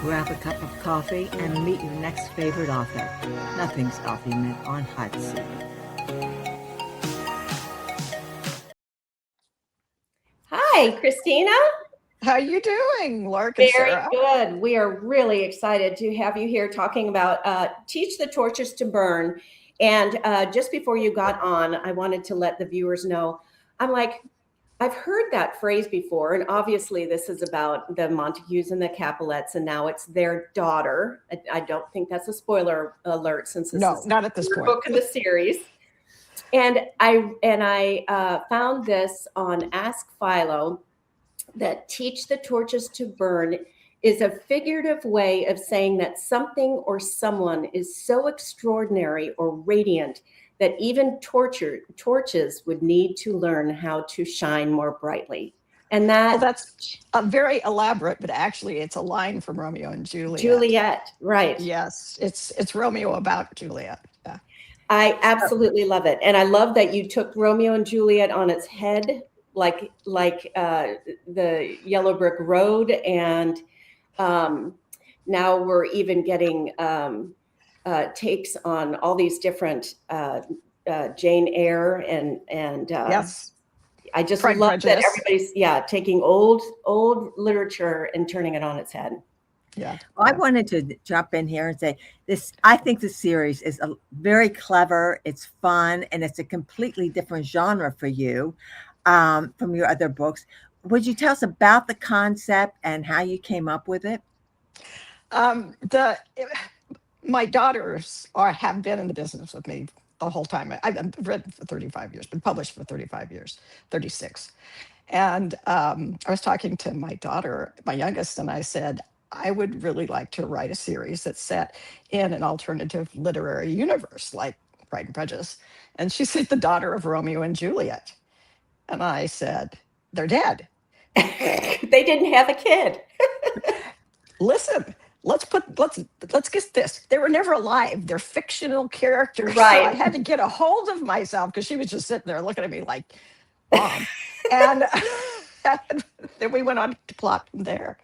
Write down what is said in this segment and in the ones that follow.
grab a cup of coffee, and meet your next favorite author. Nothing's off limit on Hot Seat. Hi, Christina. How you doing, Lark and Very Sarah? good. We are really excited to have you here talking about Teach the Torches to Burn. And just before you got on, I wanted to let the viewers know, I've heard that phrase before, and obviously this is about the Montagues and the Capulets, and now it's their daughter. I don't think that's a spoiler alert since this is not at this the point. book in the series. And I found this on Ask Philo, that teach the torches to burn is a figurative way of saying that something or someone is so extraordinary or radiant that even torches would need to learn how to shine more brightly. And that's very elaborate, but actually it's a line from Romeo and Juliet. Juliet, right. Yes, it's Romeo about Juliet. Yeah. I absolutely love it. And I love that you took Romeo and Juliet on its head, like the Yellow Brick Road. And now we're even getting takes on all these different Jane Eyre and yes. I just Pride love Prejudice. that everybody's taking old literature and turning it on its head. Yeah. Well, I wanted to jump in here and say this. I think the series is very clever. It's fun, and it's a completely different genre for you from your other books. Would you tell us about the concept and how you came up with it? My daughters have been in the business with me the whole time. I've read for 35 years, been published for 35 years, 36. And I was talking to my daughter, my youngest, and I said, I would really like to write a series that's set in an alternative literary universe like Pride and Prejudice. And she said, the daughter of Romeo and Juliet. And I said, they're dead. They didn't have a kid. Listen, let's get this. They were never alive. They're fictional characters. Right. So I had to get a hold of myself because she was just sitting there looking at me like, Mom. And then we went on to plot from there.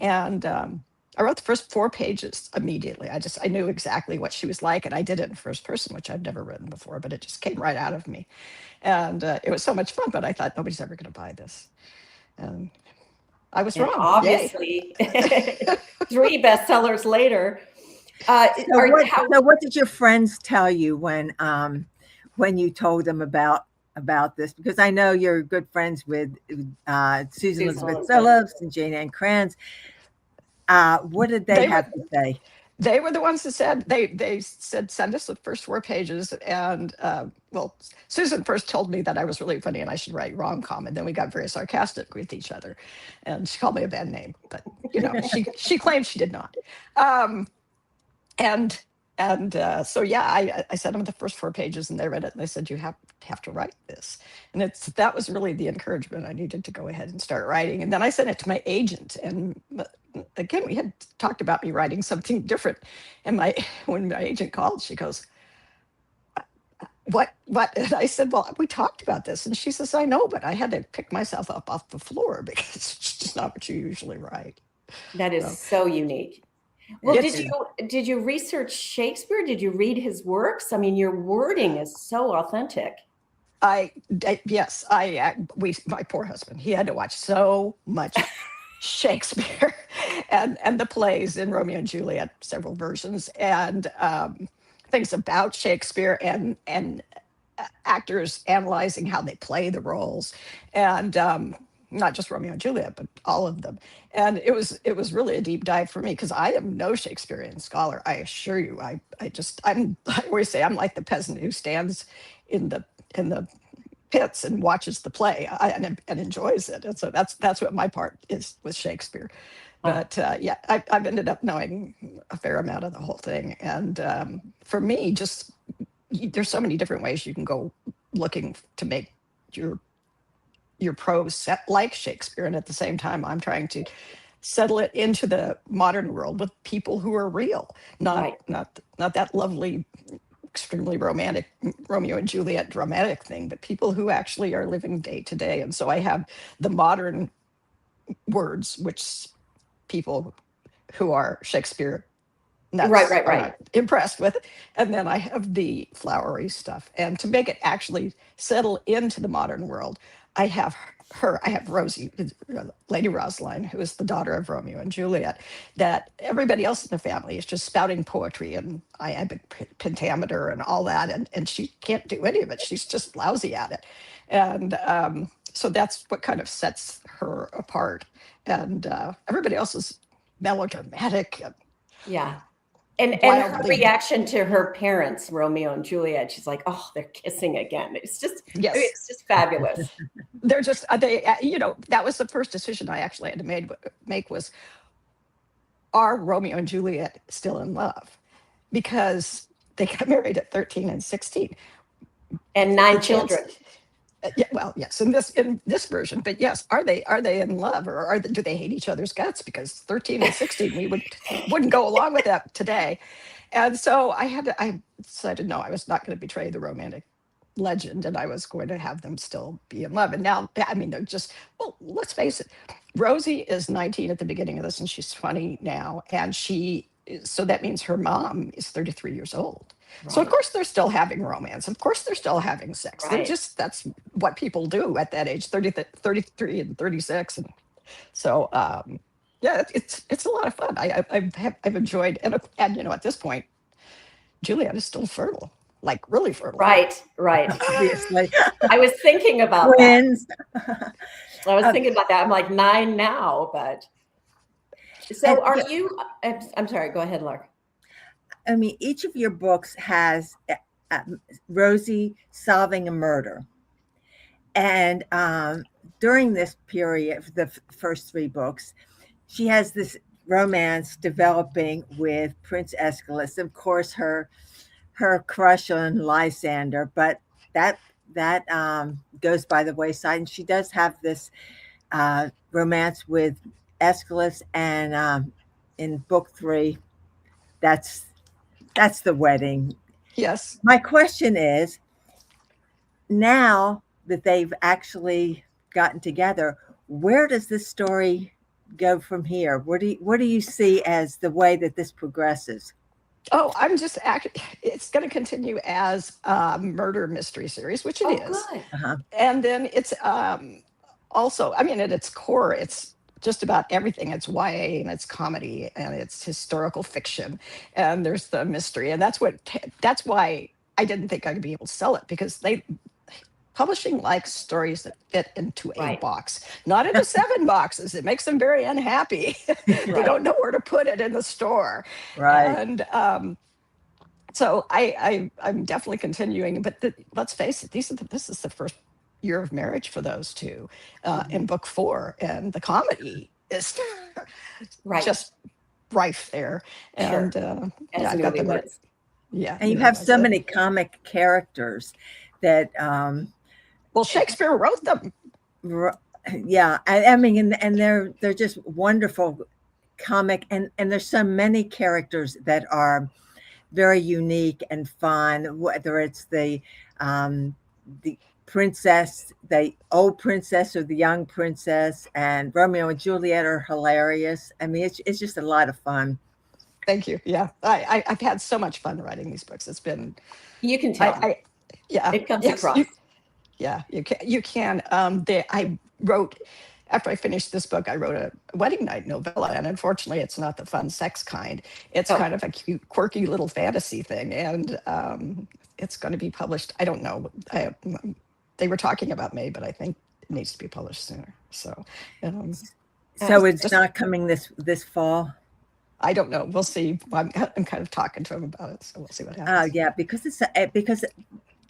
And I wrote the first 4 pages immediately. I knew exactly what she was like, and I did it in first person, which I'd never written before, but it just came right out of me. And it was so much fun, but I thought nobody's ever going to buy this. And I was wrong. Obviously, 3 bestsellers later. So what did your friends tell you when you told them about this? Because I know you're good friends with Susan Elizabeth Phillips and Jane Ann Kranz. What did they have to say? They were the ones that said, they said, send us the first 4 pages. And well, Susan first told me that I was really funny and I should write rom-com. And then we got very sarcastic with each other. And she called me a bad name, but she claimed she did not. So yeah, I sent them the first 4 pages and they read it and they said, you have to write this. And that was really the encouragement I needed to go ahead and start writing. And then I sent it to my agent, and again, we had talked about me writing something different. And when my agent called, she goes, what? And I said, well, we talked about this. And she says, I know, but I had to pick myself up off the floor because it's just not what you usually write. That is so unique. Well, did you research Shakespeare? Did you read his works? I mean, your wording is so authentic. Yes, my poor husband, he had to watch so much Shakespeare and the plays in Romeo and Juliet, several versions, and things about Shakespeare and actors analyzing how they play the roles, and not just Romeo and Juliet, but all of them. And it was really a deep dive for me because I am no Shakespearean scholar. I assure you, I always say I'm like the peasant who stands in the pits and watches the play and enjoys it. And so that's what my part is with Shakespeare. But yeah, I've ended up knowing a fair amount of the whole thing. And for me, just there's so many different ways you can go looking to make your prose set like Shakespeare. And at the same time, I'm trying to settle it into the modern world with people who are real, not that lovely, extremely romantic Romeo and Juliet dramatic thing, but people who actually are living day to day. And so I have the modern words, which people who are Shakespeare nuts, Right. are not impressed with it. And then I have the flowery stuff. And to make it actually settle into the modern world, I have I have Rosie, Lady Rosaline, who is the daughter of Romeo and Juliet, that everybody else in the family is just spouting poetry and iambic pentameter and all that. And she can't do any of it. She's just lousy at it. And so that's what kind of sets her apart. And everybody else is melodramatic. Yeah. And her Wildly. reaction to her parents, Romeo and Juliet, she's like, "Oh, they're kissing again." It's just, Yes. it's just fabulous. They're just that was the first decision I actually had to make was, are Romeo and Juliet still in love? Because they got married at 13 and 16. And 9 children. Yeah, well, yes, in this version, but yes, are they in love, or do they hate each other's guts? Because 13 and 16, we wouldn't go along with that today. And so I decided, no, I was not going to betray the romantic legend, and I was going to have them still be in love. And now, I mean, they're just, well, let's face it, Rosie is 19 at the beginning of this, and she's 20 now, and so that means her mom is 33 years old. Right. So of course they're still having romance. Of course they're still having sex. Right. That's what people do at that age, 33 and 36. And so, yeah, it's a lot of fun. I've enjoyed, and at this point, Juliet is still fertile, like really fertile. Right. Obviously. I was thinking about Twins. that. I was thinking about that. I'm like 9 now, but so are you? I'm sorry. Go ahead, Laura. I mean, each of your books has Rosie solving a murder. And during this period, the first 3 books, she has this romance developing with Prince Aeschylus. Of course, her crush on Lysander, but that goes by the wayside. And she does have this romance with Aeschylus. And in book 3, that's the wedding. Yes. My question is, now that they've actually gotten together, where does this story go from here? What do you see as the way that this progresses? Oh, it's going to continue as a murder mystery series, which it is. Good. Uh-huh. And then it's also, I mean, at its core, it's just about everything. It's YA and it's comedy and it's historical fiction, and there's the mystery. And that's why I didn't think I'd be able to sell it, because publishing likes stories that fit into a box, not into 7 boxes. It makes them very unhappy. They don't know where to put it in the store. Right. And so I'm definitely continuing. But let's face it, this is the first year of marriage for those two in book 4, and the comedy is just rife there. And yeah, I've got them. Yeah, and you have so many comic characters that well, Shakespeare wrote them. Yeah, I mean, and they're just wonderful comic, and there's so many characters that are very unique and fun, whether it's the princess, the old princess, or the young princess, and Romeo and Juliet are hilarious. I mean, it's just a lot of fun. Thank you. Yeah, I've had so much fun writing these books. It's been, you can tell. It comes across. You can. I wrote, after I finished this book, I wrote a wedding night novella, and unfortunately, it's not the fun sex kind. It's kind of a cute, quirky little fantasy thing, and it's going to be published. I don't know. They were talking about May, but I think it needs to be published sooner. So it's not coming this fall. I don't know. We'll see. I'm kind of talking to him about it, so we'll see what happens. Yeah, because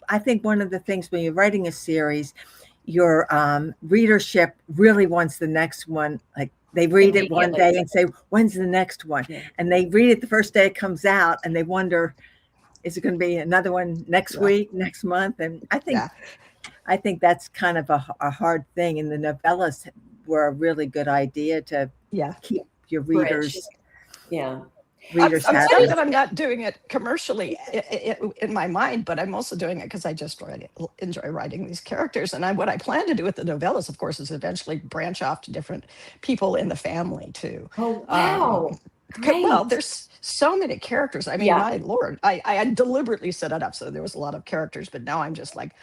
I think one of the things when you're writing a series, your readership really wants the next one. Like they read it one day and say, "When's the next one?" Yeah. And they read it the first day it comes out, and they wonder, "Is it going to be another one next week, next month?" And I think that's kind of a hard thing. And the novellas were a really good idea to keep your readers. I'm sorry that I'm not doing it commercially in my mind, but I'm also doing it because I just enjoy writing these characters. And what I plan to do with the novellas, of course, is eventually branch off to different people in the family too. Oh, wow. Well, Great. there's so many characters. I mean, Yeah. my Lord, I had deliberately set it up so there was a lot of characters, but now I'm just like,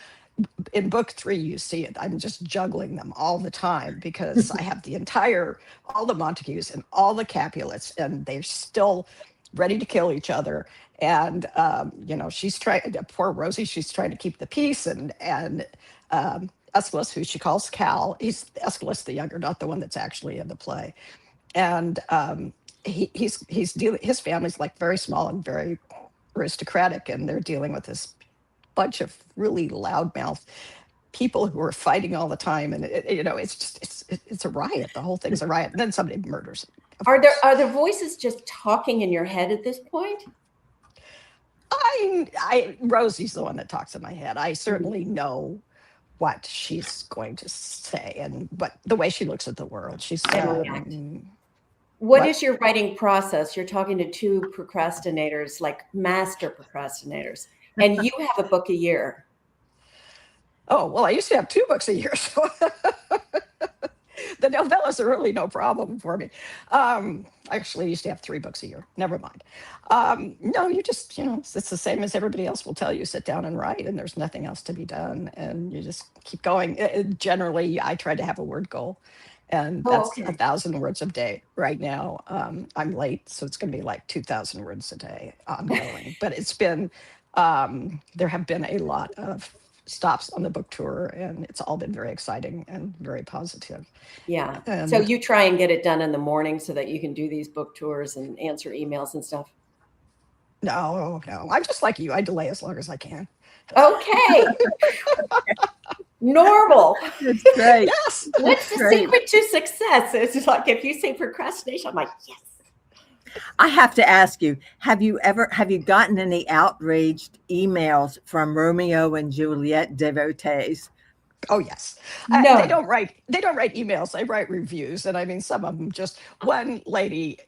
in book 3, you see it. I'm just juggling them all the time because I have all the Montagues and all the Capulets, and they're still ready to kill each other. And she's trying. Poor Rosie, she's trying to keep the peace, and Aeschylus, who she calls Cal, he's Aeschylus the younger, not the one that's actually in the play, and he's dealing. His family's like very small and very aristocratic, and they're dealing with this bunch of really loudmouth people who are fighting all the time, and it's a riot. The whole thing's a riot. And then somebody murders him, of course. Are the voices just talking in your head at this point? Rosie's the one that talks in my head. I certainly know what she's going to say and what the way she looks at the world. She's What is your writing process? You're talking to 2 procrastinators, like master procrastinators, and you have a book a year. Oh, well, I used to have 2 books a year, so the novellas are really no problem for me. Actually, I used to have 3 books a year. Never mind. No, you just, it's the same as everybody else will tell you. Sit down and write, and there's nothing else to be done, and you just keep going. Generally, I try to have a word goal, and that's 1,000 words a day. Right now, I'm late, so it's going to be like 2,000 words a day ongoing. But it's been, there have been a lot of stops on the book tour, and it's all been very exciting and very positive. Yeah. So you try and get it done in the morning so that you can do these book tours and answer emails and stuff? No. I'm just like you. I delay as long as I can. Okay. Normal. That's great. Yes. What's the secret to success? It's like, if you say procrastination, I'm like, yes. I have to ask you, have you gotten any outraged emails from Romeo and Juliet devotees? Oh, yes. No. They don't write emails. They write reviews. And I mean, some of them just, one lady,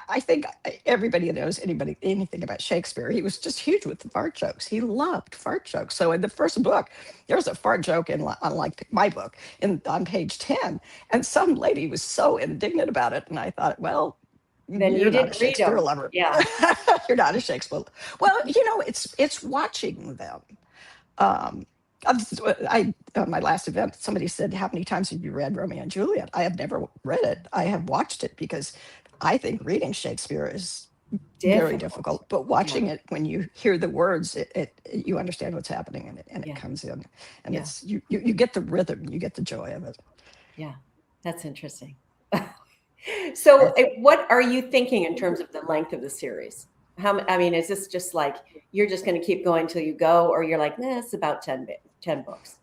I think everybody knows anything about Shakespeare. He was just huge with the fart jokes. He loved fart jokes. So in the first book, there's a fart joke unlike my book on page 10. And some lady was so indignant about it. And I thought, well, then you're not a didn't read Shakespeare them. lover. Yeah. You're not a Shakespeare. Well, it's watching them. My last event, somebody said, how many times have you read Romeo and Juliet? I have never read it. I have watched it because I think reading Shakespeare is very difficult. But watching it, when you hear the words, you understand what's happening, and it comes in, and it's you get the rhythm, you get the joy of it. Yeah, that's interesting. So what are you thinking in terms of the length of the series? Is this just like, you're just going to keep going till you go, or you're like, it's about 10 books?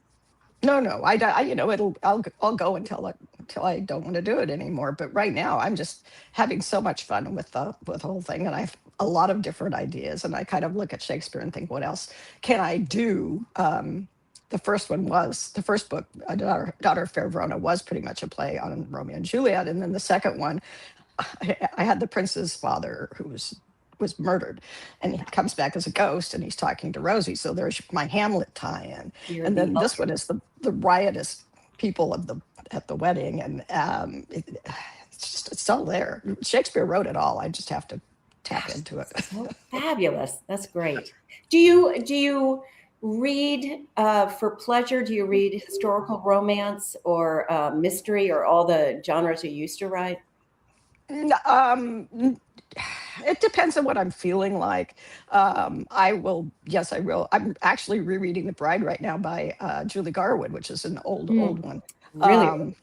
No, I'll go until I don't want to do it anymore. But right now, I'm just having so much fun with the whole thing, and I have a lot of different ideas. And I kind of look at Shakespeare and think, what else can I do? The first book, Daughter of Fair Verona, was pretty much a play on Romeo and Juliet, and then the second one, I had the prince's father who was murdered, and he comes back as a ghost, and he's talking to Rosie. So there's my Hamlet tie-in, and then this one is the riotous people at the wedding, and it's all there. Shakespeare wrote it all. I just have to tap into it. So fabulous. That's great. Do you read for pleasure? Do you read historical romance or mystery, or all the genres you used to write? It depends on what I'm feeling like. I will. I'm actually rereading The Bride right now by Julie Garwood, which is an old one. Really?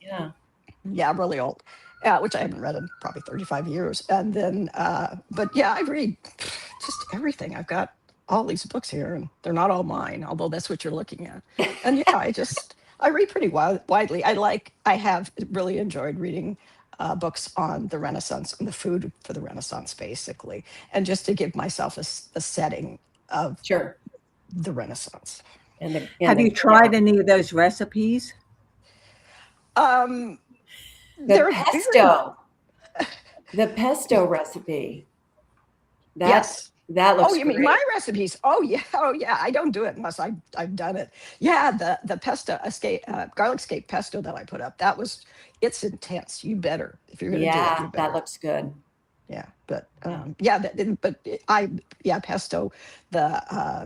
Yeah, really old. Which I haven't read in probably 35 years. And then, but yeah, I read just everything. I've got all these books here, and they're not all mine, although that's what you're looking at. And yeah, I read pretty widely. I have really enjoyed reading books on the Renaissance and the food for the Renaissance, basically, and just to give myself a setting of the Renaissance. Have you tried any of those recipes? The pesto recipe. Yes. That looks you mean my recipes? Oh yeah. I don't do it unless I've done it. Yeah, the pesto garlic escape pesto that I put up, it's intense. You better, if you're going to do it. That looks good. Yeah, but pesto.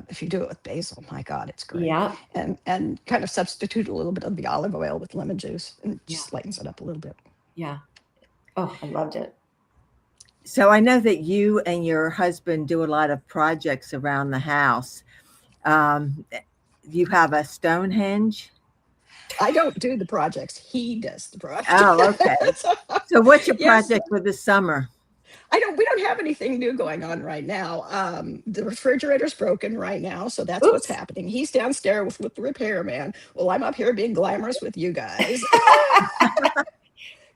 If you do it with basil, my God, it's great. Yeah. And kind of substitute a little bit of the olive oil with lemon juice, and it just lightens it up a little bit. Yeah. Oh, I loved it. So I know that you and your husband do a lot of projects around the house. You have a Stonehenge. I don't do the projects. He does the projects. Oh, okay. So what's your project for this summer? We don't have anything new going on right now. The refrigerator's broken right now, so that's what's happening. He's downstairs with the repairman. Well, I'm up here being glamorous with you guys.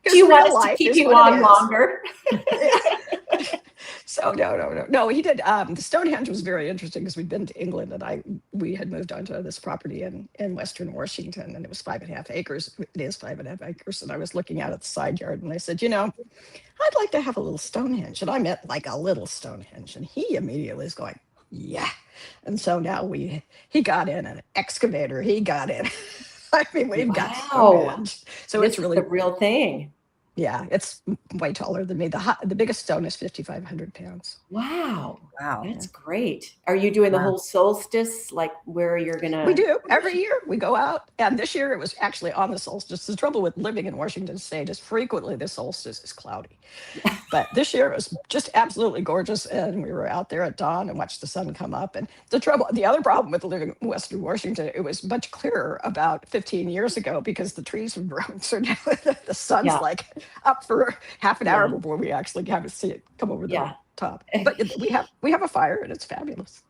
Do you want us to keep you on longer? So no. He did. The Stonehenge was very interesting because we'd been to England, and we had moved onto this property in Western Washington, and it was 5.5 acres. It is 5.5 acres, and I was looking out at the side yard, and I said, I'd like to have a little Stonehenge, and I meant like a little Stonehenge, and he immediately is going, yeah. And so now he got in an excavator. He got in. I mean, we've got Stonehenge. So it's really the real thing. Yeah, it's way taller than me. The biggest stone is 5,500 pounds. Wow. That's great. Are you doing the whole solstice, like where you're going to? We do. Every year we go out. And this year it was actually on the solstice. The trouble with living in Washington State is frequently the solstice is cloudy. But this year it was just absolutely gorgeous. And we were out there at dawn and watched the sun come up. And the other problem with living in Western Washington, it was much clearer about 15 years ago because the trees have grown. So now the sun's like up for half an hour before we actually have to see it come over the top. But we have a fire and it's fabulous.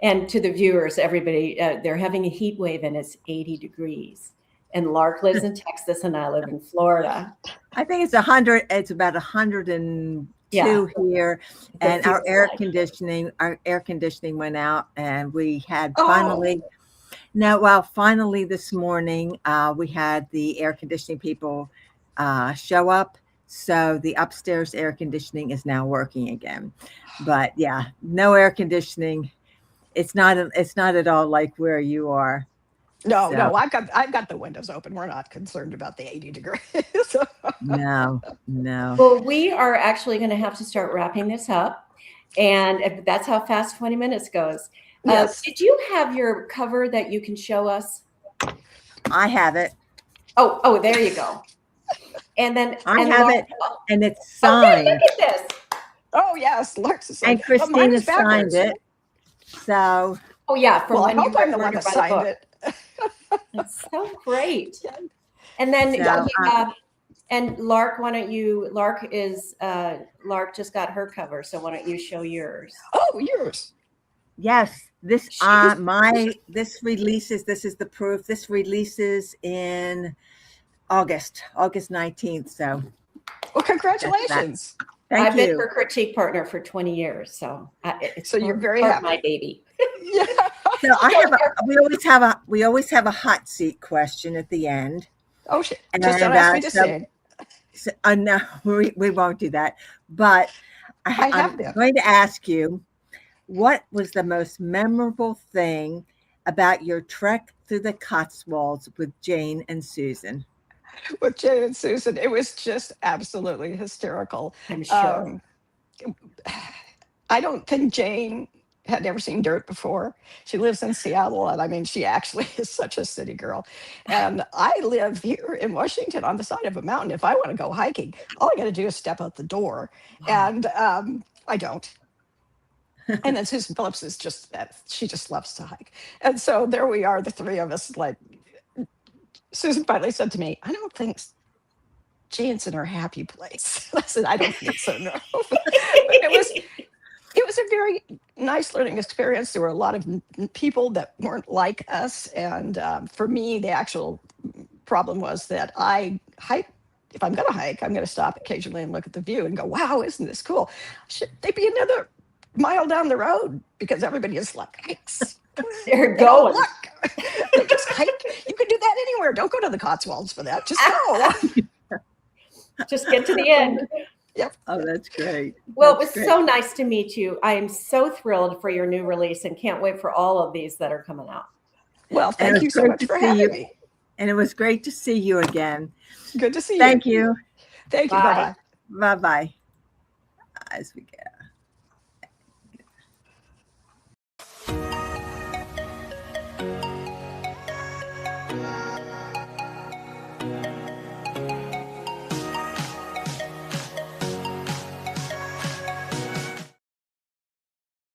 And to the viewers, everybody, they're having a heat wave and it's 80 degrees. And Lark lives in Texas and I live in Florida. I think it's 100. It's about 102 here, and our air conditioning went out, and we had finally this morning we had the air conditioning people show up. So the upstairs air conditioning is now working again. But yeah, no air conditioning. It's not at all like where you are. No, I've got the windows open. We're not concerned about the 80 degrees. No. Well, we are actually going to have to start wrapping this up. And that's how fast 20 minutes goes. Yes. Did you have your cover that you can show us? I have it. Oh, there you go. And then I have it, and it's signed. Look at this. Oh yes, Lark's signed. And Christina signed it. So. Oh yeah. I hope I'm the one that signed it. That's so great. And then and Lark, Lark just got her cover, so why don't you show yours? Oh, yours. Yes, this is the proof. This releases in August 19th. So well, congratulations. I've been her critique partner for 20 years, so you're very happy. My baby. Yeah. So we always have a hot seat question at the end. Oh shit! Just don't ask me to sing. No, we won't do that. But I'm going to ask you, what was the most memorable thing about your trek through the Cotswolds with Jane and Susan? With Jane and Susan, it was just absolutely hysterical. I'm sure. I don't think Jane had never seen dirt before. She lives in Seattle, and I mean, she actually is such a city girl. And I live here in Washington on the side of a mountain. If I want to go hiking, all I got to do is step out the door. Wow. And I don't. And then Susan Phillips is she just loves to hike. And so there we are, the three of us. Like, Susan finally said to me, I don't think Jane's in her happy place. I said, I don't think so, no. But it was a very nice learning experience. There were a lot of people that weren't like us. And for me, the actual problem was that I hike. If I'm going to hike, I'm going to stop occasionally and look at the view and go, wow, isn't this cool? Should they be another mile down the road? Because everybody is like, hikes. They're going. Look, they just hike. You can do that anywhere. Don't go to the Cotswolds for that. Just go. Just get to the end. Yep. Oh, that's great. Well, it was so nice to meet you. I am so thrilled for your new release and can't wait for all of these that are coming out. Well, thank you so much for having me. And it was great to see you again. Good to see you. Thank you. Thank you. Bye-bye. Bye-bye. as we get